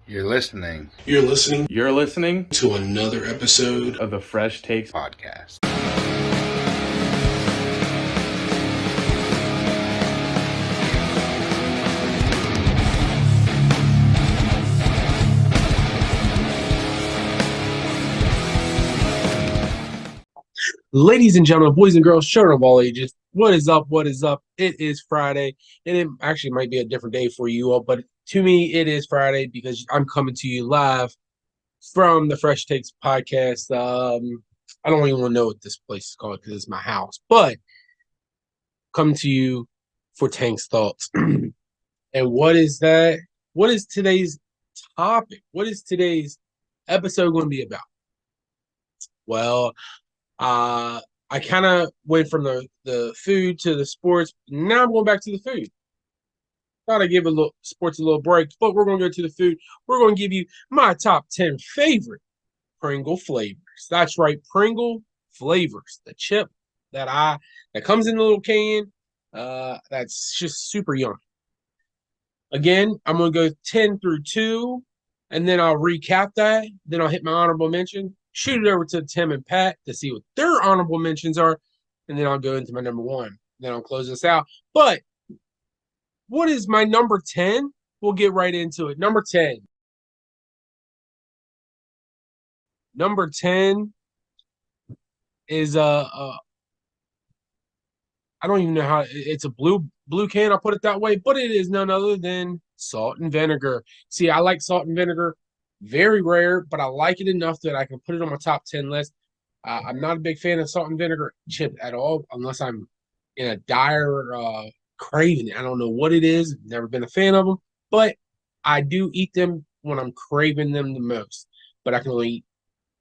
You're listening You're listening to another episode of the FreshTakes podcast. Ladies and gentlemen, boys and girls, children of all ages, what is up? What is up? It is Friday, and it actually might be a different day for you all, but to me, it is Friday because I'm coming to you live from the FreshTakes podcast. I don't even want to know what this place is called because it's my house, but coming to you for Tank's Thoughts. And what is that? What is today's topic? What is today's episode going to be about? Well, I kind of went from the food to the sports. Now I'm going back to the food. Thought I'd give sports a little break, but we're going to go to the food. We're going to give you my top 10 favorite Pringle flavors. That's right, Pringle flavors. The chip that comes in a little can. That's just super yummy. Again, I'm going to go 10 through 2, and then I'll recap that. Then I'll hit my honorable mention, shoot it over to Tim and Pat to see what their honorable mentions are, and then I'll go into my number 1. Then I'll close this out. But what is my number 10? We'll get right into it. Number 10. Number 10 is I don't even know how it's a blue can. I'll put it that way, but it is none other than salt and vinegar. See, I like salt and vinegar. Very rare, but I like it enough that I can put it on my top 10 list. I'm not a big fan of salt and vinegar chip at all, unless I'm in a dire craving. I don't know what it is. Never been a fan of them, but I do eat them when I'm craving them the most. But I can only eat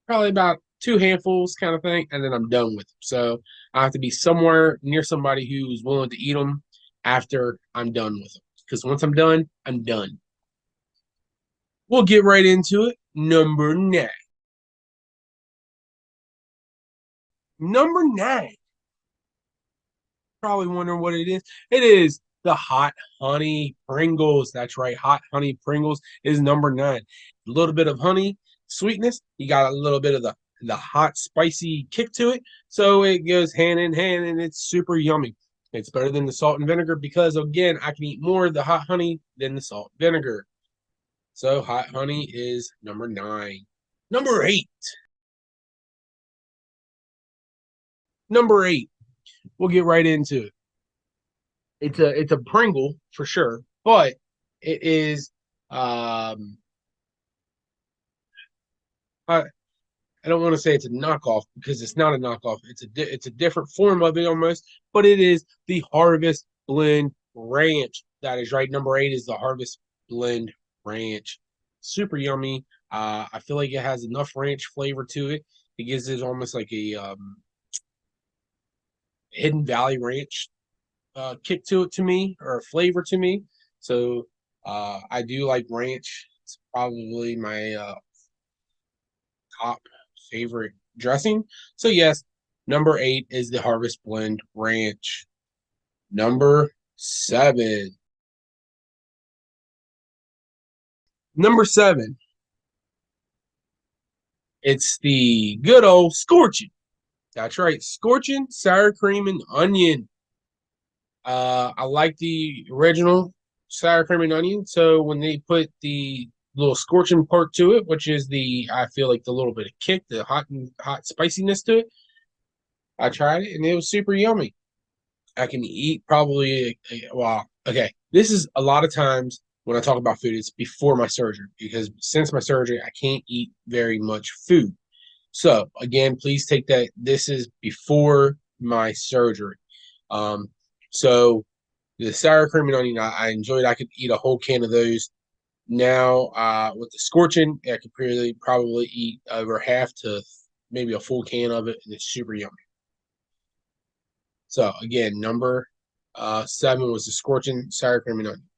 probably about 2 handfuls kind of thing, and then I'm done with them. So I have to be somewhere near somebody who's willing to eat them after I'm done with them. Because once I'm done, I'm done. We'll get right into it. Number 9. Number 9. Probably wondering what it is. It is the hot honey Pringles. That's right. Hot honey Pringles is number 9. A little bit of honey sweetness. You got a little bit of the hot spicy kick to it. So it goes hand in hand and it's super yummy. It's better than the salt and vinegar because, again, I can eat more of the hot honey than the salt and vinegar. So hot honey is number 9. Number 8. Number 8. We'll get right into it. It's a Pringle for sure, but it is I don't want to say it's a knockoff because it's not a knockoff. It's a different form of it almost, but it is the Harvest Blend Ranch. That is right. Number 8 is the Harvest Blend Ranch. Super yummy. I feel like it has enough ranch flavor to it. It gives it almost like a Hidden Valley Ranch kick to me, or a flavor to me. So I do like ranch. It's probably my top favorite dressing. So yes, number 8 is the Harvest Blend Ranch. Number 7. Number 7. It's the good old Scorching. That's right, Scorching sour cream and onion. I like the original sour cream and onion. So when they put the little scorching part to it, which is I feel like the little bit of kick, the hot spiciness to it, I tried it and it was super yummy. I can eat probably, well, okay. This is a lot of times when I talk about food, it's before my surgery because since my surgery, I can't eat very much food. So again, please take that. This is before my surgery. So the sour cream and onion, I enjoyed. I could eat a whole can of those. Now, with the Scorching, I could probably eat over half to maybe a full can of it, and it's super yummy. So again, number 7 was the Scorching sour cream and onion.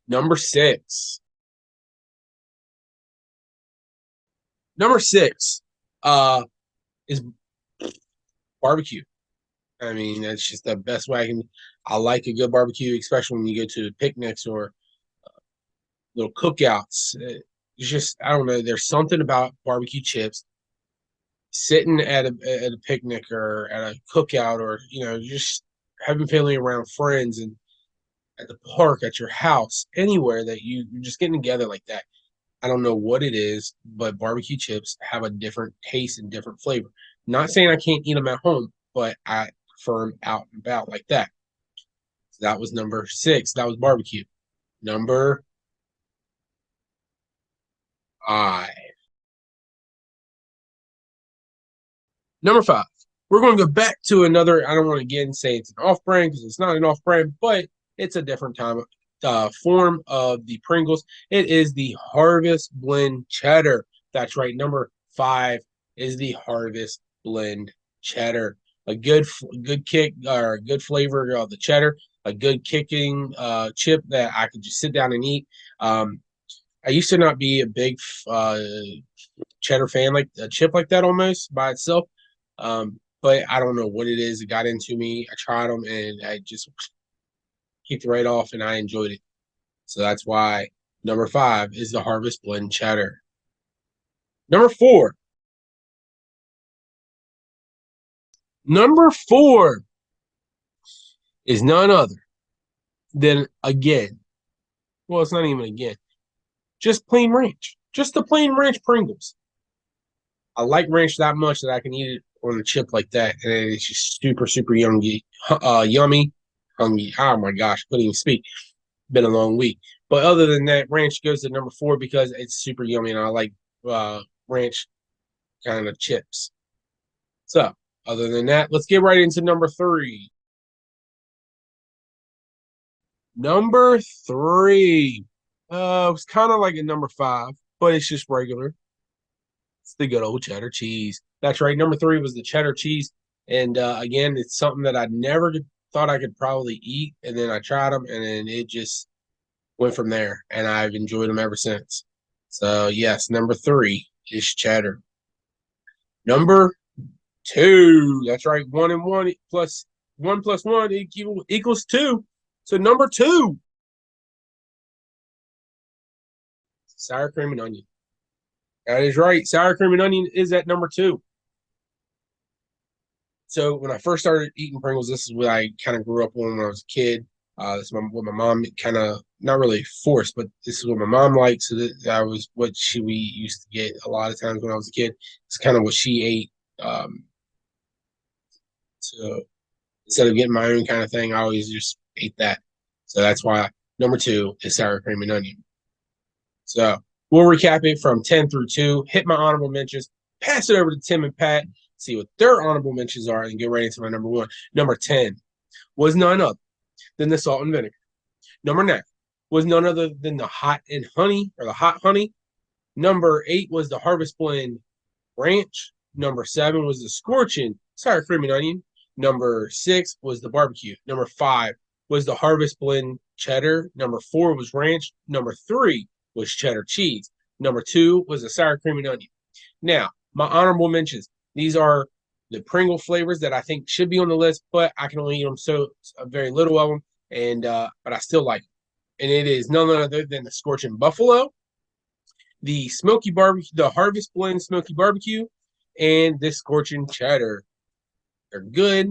Number 6. Number 6 is barbecue. I mean, that's just the best way I like a good barbecue, especially when you go to picnics or little cookouts. It's just, I don't know. There's something about barbecue chips sitting at a picnic or at a cookout, or just having family around, friends, and at the park, at your house, anywhere that you're just getting together like that. I don't know what it is, but barbecue chips have a different taste and different flavor. Not saying I can't eat them at home, but I prefer them out and about like that. So that was number 6. That was barbecue. Number 5. Number 5. We're going to go back to another. I don't want to again say it's an off-brand because it's not an off-brand, but it's a different form of the Pringles. It is the Harvest Blend Cheddar. That's right. Number 5 is the Harvest Blend Cheddar. A good kick or a good flavor of the cheddar. A good kicking chip that I could just sit down and eat. I used to not be a big cheddar fan, like a chip like that almost by itself. But I don't know what it is. It got into me. I tried them and I just kicked right off and I enjoyed it. So that's why number 5 is the Harvest Blend Cheddar. Number 4. Number 4 is none other than, again, well, it's not even again, just plain ranch. Just the plain ranch Pringles. I like ranch that much that I can eat it on a chip like that, and it's just super, super yummy. Hungry. Oh my gosh, couldn't even speak. Been a long week. But other than that, ranch goes to number 4 because it's super yummy, and I like ranch kind of chips. So, other than that, let's get right into number 3. Number 3. It's kind of like a number 5, but it's just regular. It's the good old cheddar cheese. That's right. Number 3 was the cheddar cheese. And again, it's something that I never thought I could probably eat. And then I tried them, and then it just went from there. And I've enjoyed them ever since. So, yes, number 3 is cheddar. Number 2. That's right. 1 and 1 plus 1 plus 1 equals 2. So, number 2, sour cream and onion. That is right. Sour cream and onion is at number 2. So when I first started eating Pringles, this is what I kind of grew up on when I was a kid. This is what my mom kind of not really forced, but this is what my mom liked. So that was what we used to get a lot of times when I was a kid. It's kind of what she ate. So instead of getting my own kind of thing, I always just ate that. So that's why number 2 is sour cream and onion. So we'll recap it from 10 through 2, hit my honorable mentions, pass it over to Tim and Pat, see what their honorable mentions are, and get right into my number 1. Number 10 was none other than the salt and vinegar. Number 9 was none other than the hot and honey, or the hot honey. Number 8 was the Harvest Blend ranch. Number 7 was the scorching sour cream and onion. Number 6 was the barbecue. Number 5 was the Harvest Blend cheddar. Number 4 was ranch. Number 3 was cheddar cheese. Number 2 was the sour cream and onion. Now, my honorable mentions. These are the Pringle flavors that I think should be on the list, but I can only eat them so very little of them, and but I still like them. And it is none other than the Scorching Buffalo, the Smoky Barbecue, the Harvest Blend Smoky Barbecue, and this Scorching Cheddar. They're good,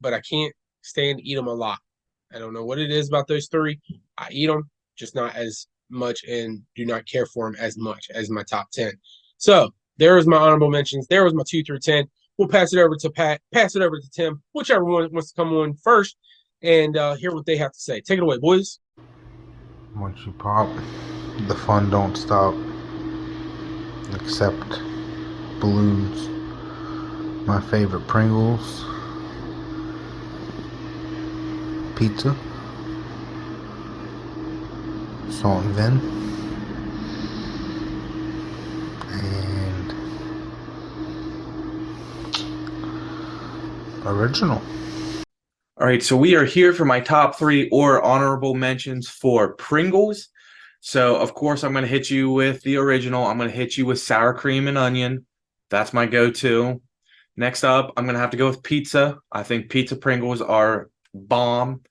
but I can't stand to eat them a lot. I don't know what it is about those 3. I eat them, just not as much, and do not care for them as much as my top 10. So there was my honorable mentions. There was my 2 through 10. We'll pass it over to Pat, pass it over to Tim, whichever one wants to come on first, and hear what they have to say. Take it away, boys. Once you pop, the fun don't stop. Except balloons. My favorite Pringles. Pizza. Salt and vin. And original. All right, so we are here for my top 3 or honorable mentions for Pringles. So, of course, I'm going to hit you with the original. I'm going to hit you with sour cream and onion. That's my go-to. Next up, I'm going to have to go with pizza. I think pizza Pringles are bomb.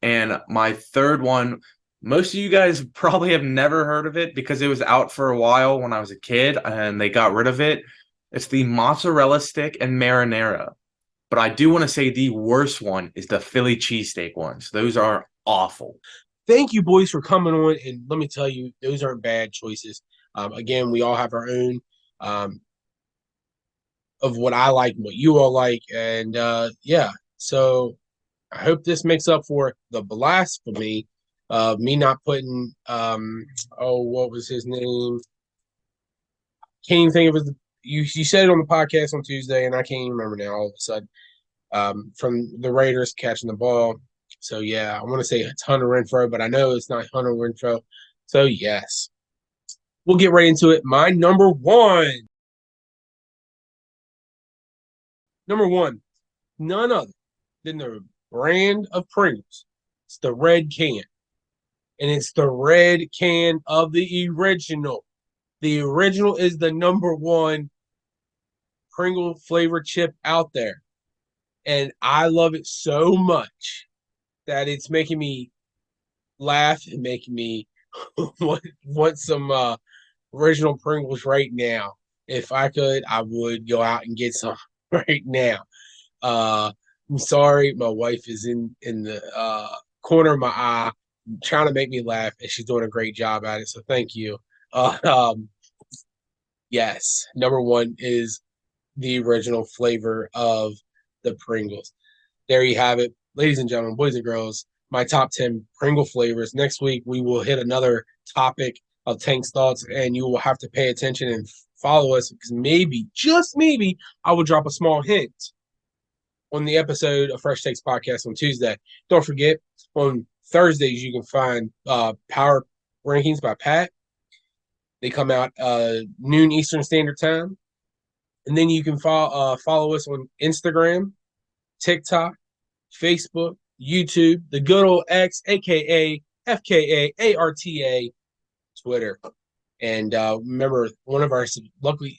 And my third one Most of you guys probably have never heard of it because it was out for a while when I was a kid and they got rid of it. It's the mozzarella stick and marinara. But I do want to say the worst one is the Philly cheesesteak ones. Those are awful. Thank you, boys, for coming on. And let me tell you, those aren't bad choices. Again, we all have our own um, of what I like and what you all like. And yeah, so I hope this makes up for the blasphemy of me not putting, oh, what was his name? Can't even think of his. You said it on the podcast on Tuesday, and I can't even remember now all of a sudden. From the Raiders catching the ball. So yeah, I want to say it's Hunter Renfro, but I know it's not Hunter Renfro. So yes, we'll get right into it. My number one, none other than the brand of Pringles. It's the red can, and it's the red can of the original. The original is the number one Pringle flavor chip out there, and I love it so much that it's making me laugh and making me want some original Pringles right now. If I could, I would go out and get some right now. I'm sorry, my wife is in the corner of my eye trying to make me laugh, and she's doing a great job at it. So thank you. Uh, um, yes, number one is the original flavor of the Pringles. There you have it, ladies and gentlemen, boys and girls. My top 10 Pringle flavors. Next week, we will hit another topic of Tank's thoughts, and you will have to pay attention and follow us because maybe, just maybe, I will drop a small hint on the episode of FreshTakes podcast on Tuesday. Don't forget, on Thursdays, you can find Power Rankings by Pat. They come out noon Eastern Standard Time. And then you can follow us on Instagram, TikTok, Facebook, YouTube, the good old X, aka FKA, Twitter. And remember, one of our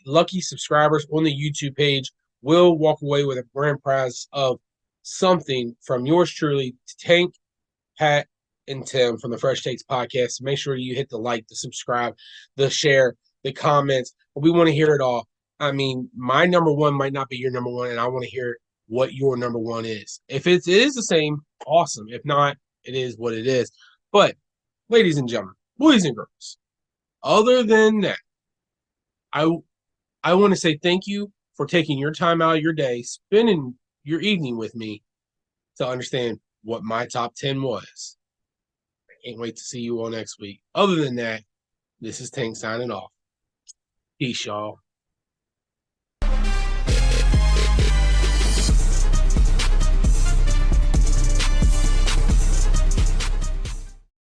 lucky subscribers on the YouTube page will walk away with a grand prize of something from yours truly, Tank, Pat, and Tim from the Fresh Takes podcast. So make sure you hit the like, the subscribe, the share, the comments. We want to hear it all. I mean, my number one might not be your number one, and I want to hear what your number one is. If it is the same, awesome. If not, it is what it is. But, ladies and gentlemen, boys and girls, other than that, I want to say thank you for taking your time out of your day, spending your evening with me to understand what my top 10 was. I can't wait to see you all next week. Other than that, this is Tank signing off. Peace, y'all.